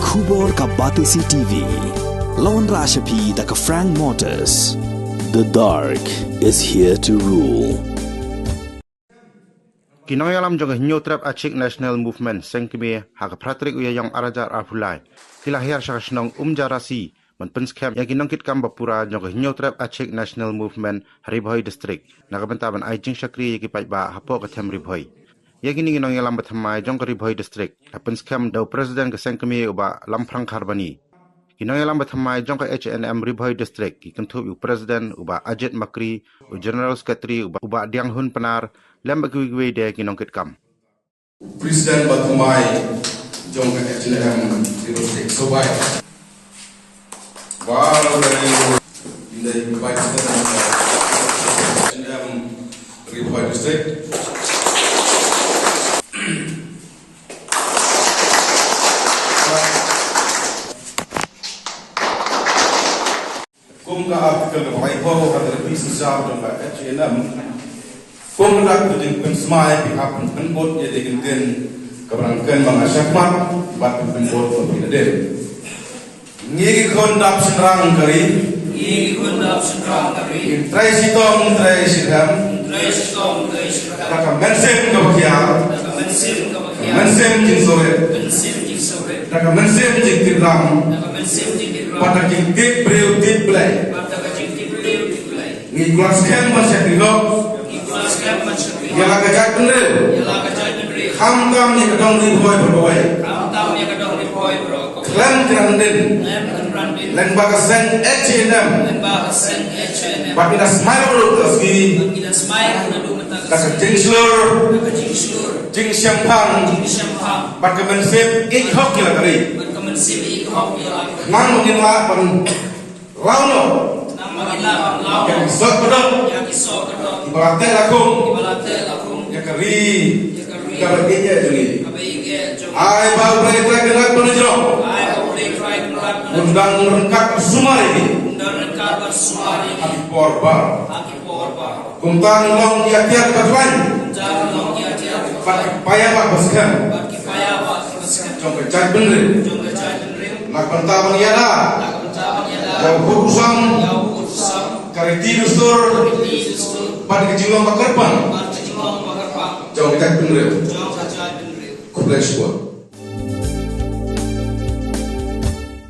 Khubor ka Batisi TV. Lawan Rashapi da ka Frank Motors. The dark is here to rule. Kinoyalam jong New Trap Achik National Movement sengkimi hak pratrik uya yang arajar arfulai. Kilahir syakasnong jarasi menpenskam yang kinongkit kam bapura jong New Trap Achik National Movement Ribhoi District. Nakabentaban Aijing Syakri yikipai ba hapo katem Ribhoi. Yakini nginong bathamai jong Ribhoi District. Penskam daw Presiden ke sengkemi uba Lamprang Karbani. Kinong bathamai jong H&M Ribhoi District. Kikentup u Presiden uba Ajit Makri, u General Secretary uba Diang Hun Penar, lembak gui de kinongkit kam. Presiden bathamai jong H&M District. So bye. Wow, dari baik H&M Ribhoi District. Kum ka artikel ka bai ho ka der bis sa dong ka H&M kum rak tu ding kum smai pi hap pen bot ye de gen ka brang ken bang asyakmat bat pen bot ko pi de ngi kon dap senrang kari trai si ham ka mensem ka bakya mensem jin sore ka mensem jin tiram pada jingkit beliau play. Ni kelas kem masih digo. Yalah kejat bener. Ham ni kedong ni boy. Klem kerandin. Leng bagasen H&M. Bagi dah smile dulu terus ni. Kasih jingslur. Jing syampang. Bagi mensip ikhok kila kali. Nang mungkin lah pen launo. Yang sok kedok. Ibaratnya lakum. Yang keri. Kabarnya jadi. Ay bau play dengan penjong. Undang rengkat sumar ini. Aki porba. Kumtan long dia tiap katuan. Pakai payah pak bersihkan. Jom kecak bener. Nak pentaban iada. Jauh kurusang. Kariti dustur. Pada kecilong bakarpan. Jauh kecak bener. Kublai semua.